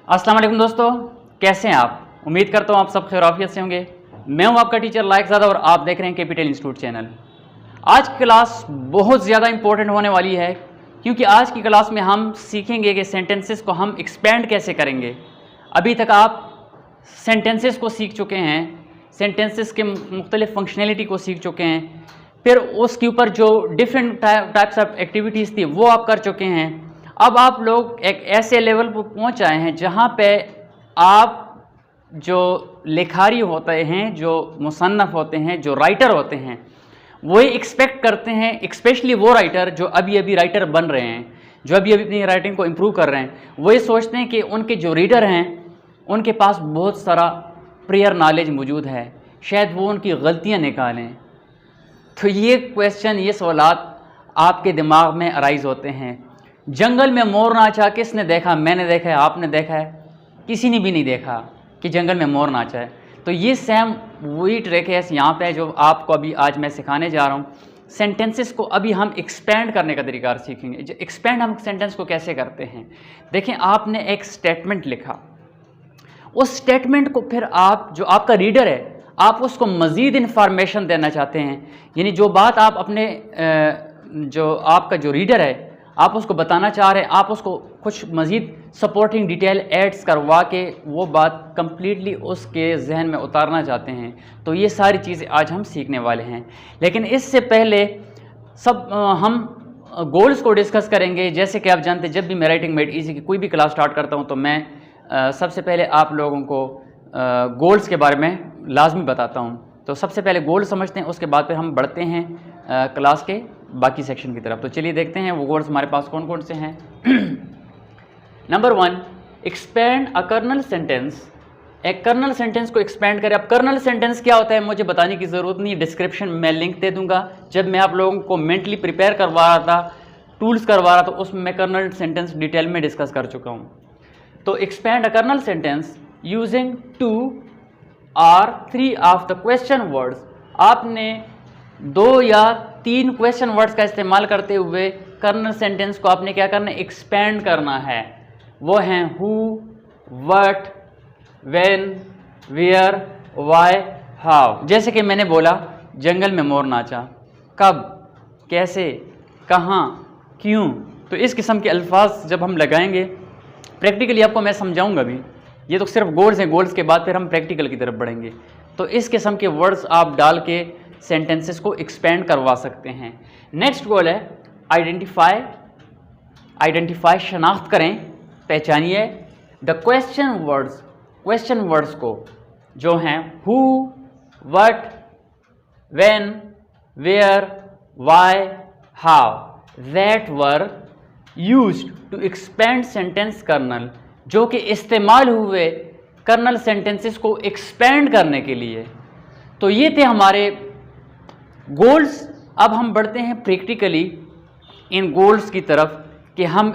अस्सलाम वालेकुम दोस्तों, कैसे हैं आप? उम्मीद करता हूँ आप सब खैरियत से होंगे। मैं हूँ आपका टीचर लायकज़ादा और आप देख रहे हैं कैपिटल इंस्टीट्यूट चैनल। आज की क्लास बहुत ज़्यादा इंपॉर्टेंट होने वाली है क्योंकि आज की क्लास में हम सीखेंगे कि सेंटेंसेस को हम एक्सपेंड कैसे करेंगे। अभी तक आप सेंटेंसेस को सीख चुके हैं, सेंटेंसेस के मुख्तलिफ फंक्शनैलिटी को सीख चुके हैं, फिर उसके ऊपर जो डिफरेंट टाइप्स ऑफ एक्टिविटीज़ थी वो आप कर चुके हैं। अब आप लोग एक ऐसे लेवल पर पहुंच आए हैं जहां पे आप जो लिखारी होते हैं, जो मुसन्नफ़ होते हैं, जो राइटर होते हैं, वही एक्सपेक्ट करते हैं, स्पेशली वो राइटर जो अभी अभी राइटर बन रहे हैं, जो अभी अभी अपनी राइटिंग को इम्प्रूव कर रहे हैं, वही सोचते हैं कि उनके जो रीडर हैं उनके पास बहुत सारा प्रियर नॉलेज मौजूद है, शायद वो उनकी गलतियाँ निकालें। तो ये क्वेश्चन, ये सवालात आपके दिमाग में अराइज़ होते हैं। जंगल में मोर नाचा किसने देखा? मैंने देखा है, आपने देखा है, किसी ने भी नहीं देखा कि जंगल में मोर नाचा है। तो ये सेम वही ट्रिक है यहाँ पे जो आपको अभी आज मैं सिखाने जा रहा हूँ। सेंटेंसेस को अभी हम एक्सपेंड करने का तरीका सीखेंगे। जो एक्सपेंड हम सेंटेंस को कैसे करते हैं, देखें आपने एक स्टेटमेंट लिखा, उस स्टेटमेंट को फिर आप, जो आपका रीडर है, आप उसको मज़ीद इन्फॉर्मेशन देना चाहते हैं, यानी जो बात आप अपने जो आपका जो रीडर है आप उसको बताना चाह रहे हैं, आप उसको कुछ मज़ीद सपोर्टिंग डिटेल एड्स करवा के वो बात कंप्लीटली उसके जहन में उतारना चाहते हैं। तो ये सारी चीज़ें आज हम सीखने वाले हैं। लेकिन इससे पहले हम गोल्स को डिस्कस करेंगे। जैसे कि आप जानते हैं, जब भी मैं राइटिंग मेड ईजी की कोई भी क्लास स्टार्ट करता हूँ तो मैं सबसे पहले आप लोगों को गोल्स के बारे में लाजमी बताता हूँ। तो सबसे पहले गोल समझते हैं, उसके बाद फिर हम बढ़ते हैं क्लास के बाकी सेक्शन की तरफ। तो चलिए देखते हैं वो गोल्स हमारे पास कौन कौन से हैं। Number 1, expand a kernel sentence. एक कर्नल सेंटेंस को एक्सपेंड करें। अब कर्नल सेंटेंस क्या होता है मुझे बताने की ज़रूरत नहीं, डिस्क्रिप्शन में लिंक दे दूंगा। जब मैं आप लोगों को मेंटली प्रिपेयर करवा रहा था, टूल्स करवा रहा था, उसमें मैं कर्नल सेंटेंस डिटेल में डिस्कस कर चुका हूँ। तो expand a kernel sentence using 2 or 3 of the question words. आपने 2 या 3 क्वेश्चन वर्ड्स का इस्तेमाल करते हुए कर्नल सेंटेंस को आपने क्या करना है, एक्सपेंड करना है। वो हैं who, what, when, where, why, how. जैसे कि मैंने बोला जंगल में मोर नाचा, कब, कैसे, कहाँ, क्यों। तो इस किस्म के अल्फाज जब हम लगाएंगे, प्रैक्टिकली आपको मैं समझाऊंगा भी। ये तो सिर्फ गोल्स हैं, गोल्स के बाद फिर हम प्रैक्टिकल की तरफ बढ़ेंगे। तो इस किस्म के वर्ड्स आप डाल के सेंटेंसेस को एक्सपेंड करवा सकते हैं। नेक्स्ट गोल है आइडेंटिफाई। आइडेंटिफाई शनाख्त करें, पहचानिए the question words. Question words को जो हैं who, what, when, where, why, how, that were used to expand sentence kernel, जो कि इस्तेमाल हुए कर्नल सेंटेंसेस को एक्सपेंड करने के लिए। तो ये थे हमारे गोल्स। अब हम बढ़ते हैं प्रैक्टिकली इन गोल्स की तरफ कि हम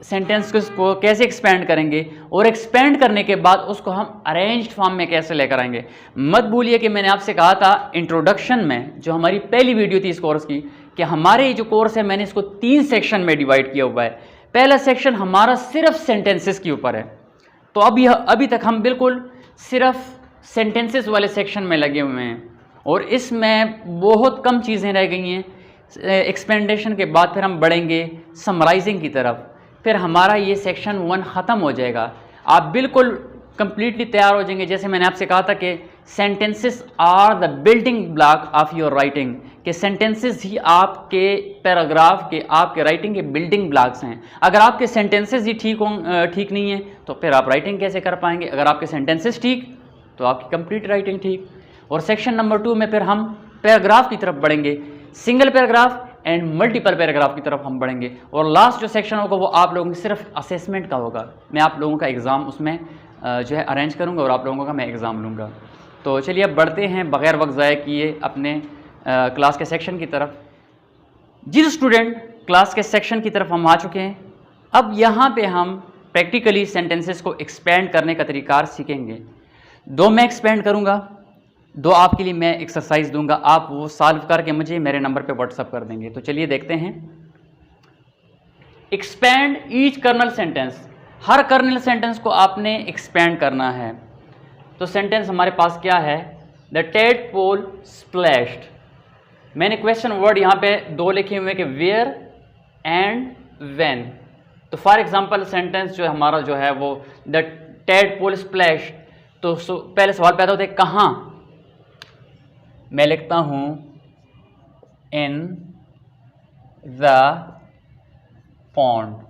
सेंटेंसेस को कैसे एक्सपेंड करेंगे और एक्सपेंड करने के बाद उसको हम अरेंज्ड फॉर्म में कैसे लेकर आएंगे। मत भूलिए कि मैंने आपसे कहा था इंट्रोडक्शन में, जो हमारी पहली वीडियो थी इस कोर्स की, कि हमारे जो कोर्स है मैंने इसको 3 सेक्शन में डिवाइड किया हुआ है। पहला सेक्शन हमारा सिर्फ सेंटेंसेस के ऊपर है। तो अभी तक हम बिल्कुल सिर्फ सेंटेंसेस वाले सेक्शन में लगे हुए हैं और इसमें बहुत कम चीज़ें रह गई हैं। एक्सपेंडेशन के बाद फिर हम बढ़ेंगे समराइजिंग की तरफ, फिर हमारा ये सेक्शन 1 ख़त्म हो जाएगा। आप बिल्कुल कंप्लीटली तैयार हो जाएंगे। जैसे मैंने आपसे कहा था कि sentences are the building block of your writing, कि सेंटेंसेस ही आपके पैराग्राफ के, आपके राइटिंग के बिल्डिंग ब्लॉक्स हैं। अगर आपके सेंटेंसेस ही ठीक नहीं है तो फिर आप राइटिंग कैसे कर पाएंगे। अगर आपके सेंटेंसेस ठीक तो आपकी कंप्लीट राइटिंग ठीक। और सेक्शन नंबर 2 में फिर हम पैराग्राफ की तरफ बढ़ेंगे, single paragraph and multiple paragraph की तरफ हम बढ़ेंगे। और लास्ट जो सेक्शन होगा वो आप लोगों की सिर्फ असेसमेंट का होगा। मैं आप लोगों का एग्ज़ाम उसमें जो है अरेंज करूँगा और आप लोगों का मैं एग्ज़ाम लूँगा। तो चलिए अब बढ़ते हैं बग़ैर वक्त ज़ाया किए अपने क्लास के सेक्शन की तरफ। जिस स्टूडेंट क्लास के सेक्शन की तरफ हम आ चुके हैं, अब यहाँ पे हम प्रैक्टिकली सेंटेंसेस को एक्सपेंड करने का तरीका सीखेंगे। 2 मैं एक्सपेंड करूँगा, 2 आपके लिए मैं एक्सरसाइज दूंगा, आप वो सॉल्व करके मुझे मेरे नंबर पे व्हाट्सअप कर देंगे। तो चलिए देखते हैं। Expand each kernel sentence. हर कर्नल सेंटेंस को आपने एक्सपेंड करना है। तो सेंटेंस हमारे पास क्या है, द टेडपोल स्प्लैश्ड। मैंने क्वेश्चन वर्ड यहाँ पे दो लिखे हुए कि वेयर एंड व्हेन। तो फॉर एग्जांपल सेंटेंस जो हमारा जो है वो द टेडपोल स्प्लैश्ड, तो पहले सवाल पैदा होता है कहाँ। मैं लिखता हूँ इन द पॉन्ड।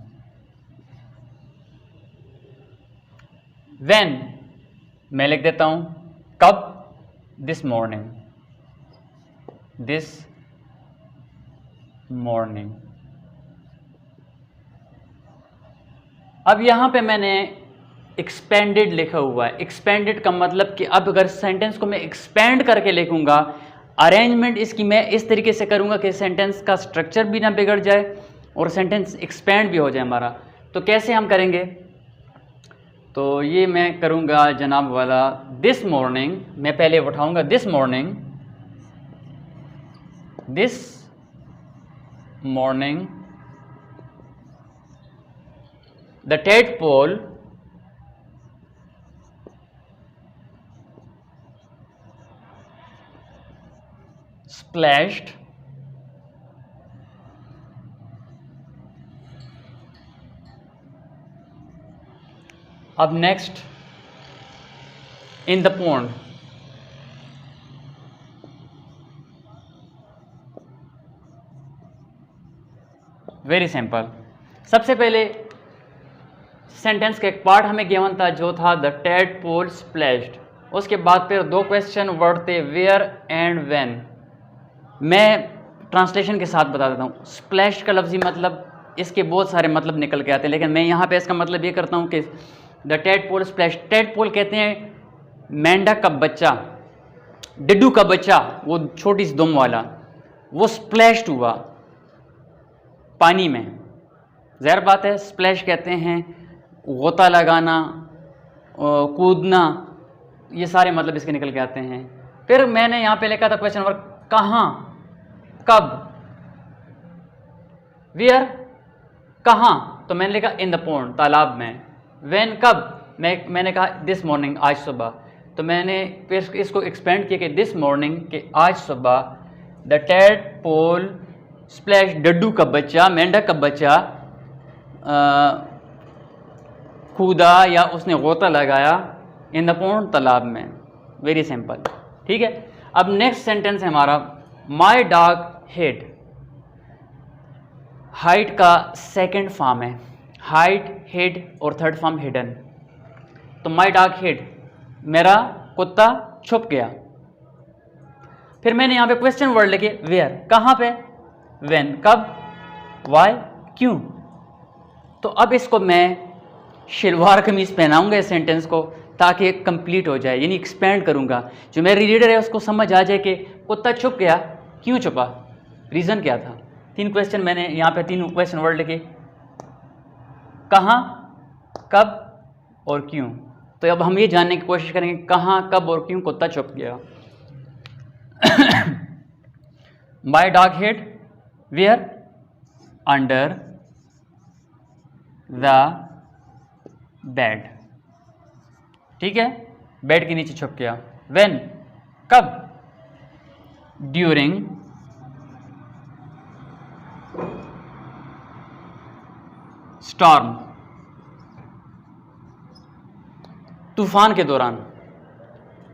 व्हेन मैं लिख देता हूँ कब, दिस मॉर्निंग, दिस मॉर्निंग। अब यहाँ पे मैंने एक्सपेंडेड लिखा हुआ है। एक्सपेंडेड का मतलब कि अब अगर सेंटेंस को मैं एक्सपेंड करके लिखूंगा, अरेंजमेंट इसकी मैं इस तरीके से करूंगा कि सेंटेंस का स्ट्रक्चर भी ना बिगड़ जाए और सेंटेंस एक्सपेंड भी हो जाए हमारा। तो कैसे हम करेंगे, तो ये मैं करूंगा जनाब वाला दिस मॉर्निंग। मैं पहले उठाऊंगा this morning, this morning the tadpole splashed अब next in the pond. Very simple. सबसे पहले सेंटेंस का एक पार्ट हमें गिवन था जो था द टेडपोल स्प्लैश्ड। उसके बाद फिर दो क्वेश्चन वर्ड थे वेयर एंड व्हेन। मैं ट्रांसलेशन के साथ बता देता हूँ। स्प्लैश का लफ्ज़ी मतलब इसके बहुत सारे मतलब निकल के आते हैं, लेकिन मैं यहाँ पे इसका मतलब ये करता हूँ कि द टेडपोल स्प्लैश। टेडपोल कहते हैं मेंढक का बच्चा, डिड्डू का बच्चा, वो छोटी सी दुम वाला, वो स्प्लैश्ड हुआ पानी में। ज़ाहिर बात है स्प्लैश कहते हैं गोता लगाना, कूदना, ये सारे मतलब इसके निकल के आते हैं। फिर मैंने यहाँ पे लिखा था क्वेश्चन नंबर कहाँ, कब, वेयर कहाँ, तो मैंने लिखा इन द पॉन्ड, तालाब में। व्हेन कब, मैंने कहा दिस मॉर्निंग, आज सुबह। तो मैंने फिर इसको एक्सपेंड किया कि दिस मॉर्निंग, के आज सुबह द टेडपोल स्प्लैश, डड्डू का बच्चा, मेंढक का बच्चा कूदा या उसने गोता लगाया इन द पॉन्ड, तालाब में। वेरी सिंपल, ठीक है। अब नेक्स्ट सेंटेंस है हमारा माई डॉग हिड। हाइड का सेकंड फॉर्म है, हाइड, हिड और थर्ड फॉर्म हिडन। तो माई डॉग हिड, मेरा कुत्ता छुप गया। फिर मैंने यहाँ पे क्वेश्चन वर्ड लिखे वेयर, कहाँ पे, व्हेन कब, वाई क्यों। तो अब इसको मैं शलवार कमीज पहनाऊंगा इस सेंटेंस को ताकि कंप्लीट हो जाए, यानी एक्सपेंड करूंगा। जो मेरा रीडर है उसको समझ आ जाए कि कुत्ता छुप गया, क्यों छुपा, रीज़न क्या था। तीन क्वेश्चन मैंने यहाँ पे, तीन क्वेश्चन वर्ड लिखे, कहाँ, कब और क्यों। तो अब हम ये जानने की कोशिश करेंगे कहाँ, कब और क्यों कुत्ता छुप गया। My dog hid where, under the bed, ठीक है, बेड के नीचे छुप गया। व्हेन कब, ड्यूरिंग स्टॉर्म, तूफान के दौरान,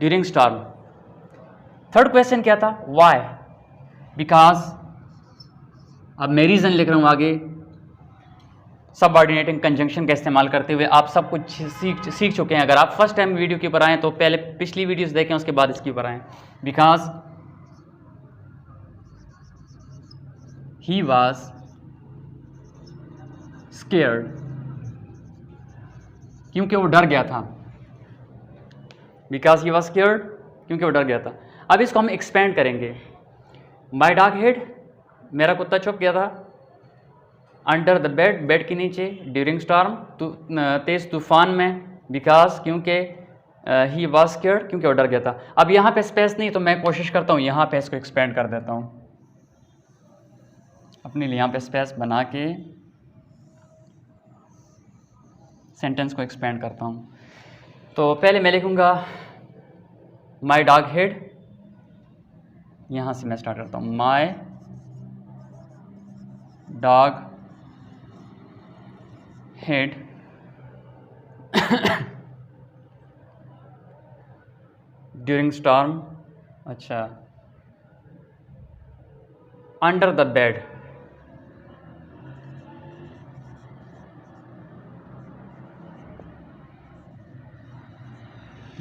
ड्यूरिंग स्टॉर्म। थर्ड क्वेश्चन क्या था, वाई, बिकॉज। अब मैं रीजन लिख रहा हूं आगे, सबऑर्डिनेटिंग कंजंक्शन का इस्तेमाल करते हुए। आप सब कुछ सीख चुके हैं। अगर आप फर्स्ट टाइम वीडियो के ऊपर आएँ तो पहले पिछली वीडियोस देखें, उसके बाद इसके ऊपर आएँ। बिकॉज ही वॉज स्केयर्ड, क्योंकि वो डर गया था। बिकॉज ही वॉज स्केयर्ड, क्योंकि वो डर गया था। अब इसको हम एक्सपेंड करेंगे। माई डॉग हिड, मेरा कुत्ता छुप गया था, अंडर द बेड, बेड के नीचे, ड्यूरिंग स्टॉर्म, तेज तूफान में, बिकॉज क्योंकि, ही वॉज स्केयर्ड, क्योंकि वो डर गया था। अब यहाँ पे स्पेस नहीं, तो मैं कोशिश करता हूँ यहाँ पे इसको एक्सपेंड कर देता हूँ, अपने लिए यहाँ पे स्पेस बना के सेंटेंस को एक्सपेंड करता हूँ। तो पहले मैं लिखूँगा माई डॉग हेड, यहाँ से मैं स्टार्ट करता हूँ, my dog hid during storm, अच्छा, अंडर द बेड,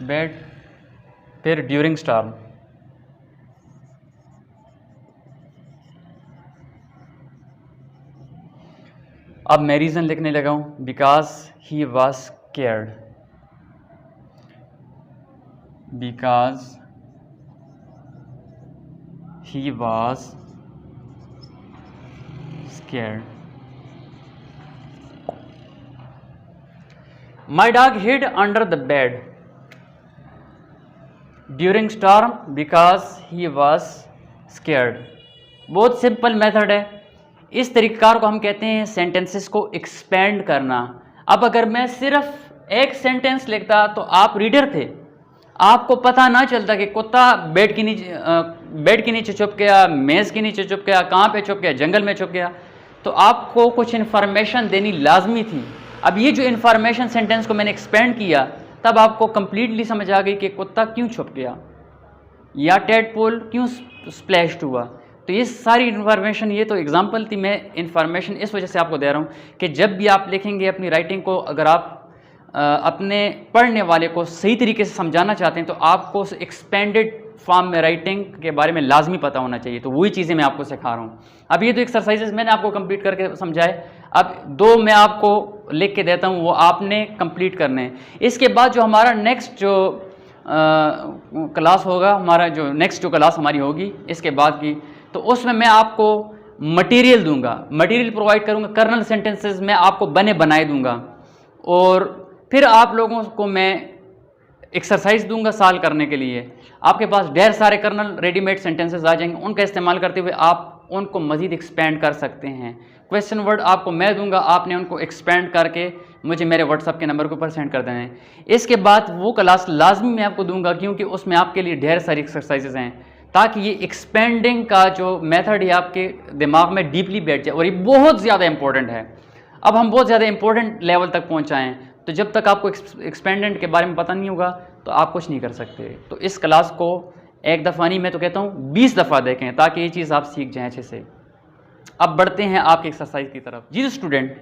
बेड, फिर ड्यूरिंग स्टॉर्म, अब मैं रीज़न लिखने लगा हूँ, because he was scared, because he was scared. My dog hid under the bed during storm because he was scared. बहुत simple method है। इस तरीक़ाकार को हम कहते हैं सेंटेंसेस को एक्सपेंड करना। अब अगर मैं सिर्फ एक सेंटेंस लिखता तो आप रीडर थे, आपको पता ना चलता कि कुत्ता बेड के नीचे छुप गया, मेज़ के नीचे छुप गया, कहाँ पे छुप गया, जंगल में छुप गया। तो आपको कुछ इन्फॉर्मेशन देनी लाजमी थी। अब ये जो इन्फॉर्मेशन सेंटेंस को मैंने एक्सपेंड किया, तब आपको कंप्लीटली समझ आ गई कि कुत्ता क्यों छुप गया या टेडपोल क्यों स्प्लैश्ड हुआ। तो ये सारी इन्फॉर्मेशन, ये तो एग्जांपल थी, मैं इन्फॉर्मेशन इस वजह से आपको दे रहा हूँ कि जब भी आप लिखेंगे अपनी राइटिंग को, अगर आप अपने पढ़ने वाले को सही तरीके से समझाना चाहते हैं तो आपको एक्सपेंडेड फॉर्म में राइटिंग के बारे में लाजमी पता होना चाहिए। तो वही चीज़ें मैं आपको सिखा रहा हूँ। अब ये तो एक्सरसाइजेज मैंने आपको कंप्लीट करके समझाए, अब दो मैं आपको लिख के देता हूँ, वो आपने कंप्लीट करने हैं। इसके बाद जो हमारा नेक्स्ट जो क्लास होगा, हमारा जो नेक्स्ट जो क्लास हमारी होगी इसके बाद की, तो उसमें मैं आपको मटेरियल दूंगा, मटेरियल प्रोवाइड करूंगा, कर्नल सेंटेंसेस मैं आपको बने बनाए दूंगा, और फिर आप लोगों को मैं एक्सरसाइज दूंगा सॉल्व करने के लिए। आपके पास ढेर सारे कर्नल रेडीमेड सेंटेंसेस आ जाएंगे, उनका इस्तेमाल करते हुए आप उनको मज़ीद एक्सपेंड कर सकते हैं। क्वेश्चन वर्ड आपको मैं दूंगा, आपने उनको एक्सपेंड करके मुझे मेरे व्हाट्सअप के नंबर के ऊपर सेंड कर देना है। इसके बाद वो क्लास लाजमी मैं आपको दूंगा, क्योंकि उसमें आपके लिए ढेर सारी एक्सरसाइजेज हैं, ताकि ये एक्सपेंडिंग का जो मेथड है आपके दिमाग में डीपली बैठ जाए, और ये बहुत ज़्यादा इंपॉर्टेंट है। अब हम बहुत ज़्यादा इंपॉर्टेंट लेवल तक पहुँचाएँ, तो जब तक आपको एक्सपेंडेंट के बारे में पता नहीं होगा तो आप कुछ नहीं कर सकते। तो इस क्लास को एक दफ़ा नहीं, मैं तो कहता हूँ 20 दफ़ा देखें, ताकि ये चीज़ आप सीख जाएँ अच्छे से। अब बढ़ते हैं आपकी एक्सरसाइज की तरफ। जी स्टूडेंट,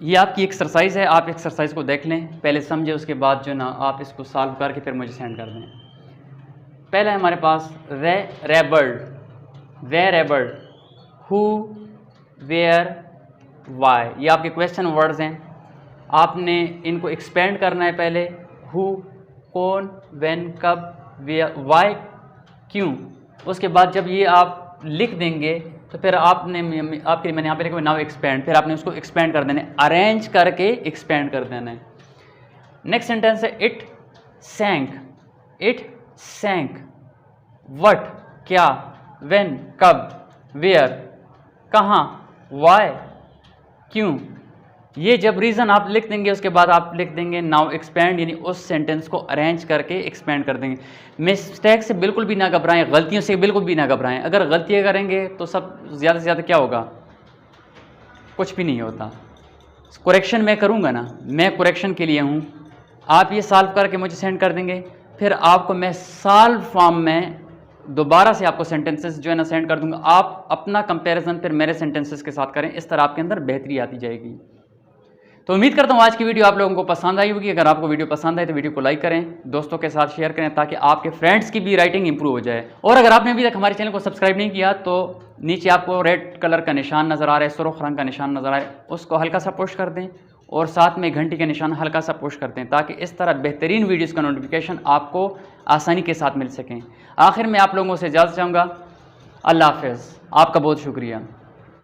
ये आपकी एक्सरसाइज है, आप एक्सरसाइज को देख लें, पहले समझे, उसके बाद जो ना आप इसको सॉल्व करके फिर मुझे सेंड कर दें। पहला है हमारे पास वेयरेबल, हु, वेयर, वाई, ये आपके क्वेश्चन वर्ड्स हैं। आपने इनको एक्सपेंड करना है। पहले हु, कौन, व्हेन, कब, वेयर, वाई, क्यों। उसके बाद जब ये आप लिख देंगे तो फिर मैंने यहाँ पे लिखा नाउ एक्सपेंड, फिर आपने उसको एक्सपेंड कर देना है, अरेंज करके एक्सपेंड कर देना है। नेक्स्ट सेंटेंस है इट सैंक, व्हाट, क्या, व्हेन, कब, वेयर, कहाँ, वाई, क्यों। ये जब रीज़न आप लिख देंगे, उसके बाद आप लिख देंगे नाउ एक्सपेंड, यानी उस सेंटेंस को अरेंज करके एक्सपेंड कर देंगे। मिस्टेक से बिल्कुल भी ना घबराएं, गलतियों से बिल्कुल भी ना घबराएं। अगर गलतियाँ करेंगे तो सब ज़्यादा से ज़्यादा क्या होगा, कुछ भी नहीं होता। करेक्शन मैं करूँगा ना, मैं करेक्शन के लिए हूँ। आप ये सॉल्व करके मुझे सेंड कर देंगे, फिर आपको मैं सॉल्व फॉर्म में दोबारा से आपको सेंटेंसेस जो है ना सेंड कर दूँगा। आप अपना कंपैरिजन फिर मेरे सेंटेंसेस के साथ करें, इस तरह आपके अंदर बेहतरी आती जाएगी। तो उम्मीद करता हूँ आज की वीडियो आप लोगों को पसंद आई होगी। अगर आपको वीडियो पसंद आए तो वीडियो को लाइक करें, दोस्तों के साथ शेयर करें, ताकि आपके फ्रेंड्स की भी राइटिंग इंप्रूव हो जाए। और अगर आपने अभी तक हमारे चैनल को सब्सक्राइब नहीं किया तो नीचे आपको रेड कलर का निशान नज़र आ रहा है, सुर्ख रंग का निशान नज़र आ रहा है, उसको हल्का सा पुश कर दें, और साथ में घंटी का निशान हल्का सा पुश कर दें, ताकि इस तरह बेहतरीन वीडियोज़ का नोटिफिकेशन आपको आसानी के साथ मिल सकें। आखिर में आप लोगों से इजाज़त चाहूँगा। अल्लाह हाफ़िज़, आपका बहुत शुक्रिया।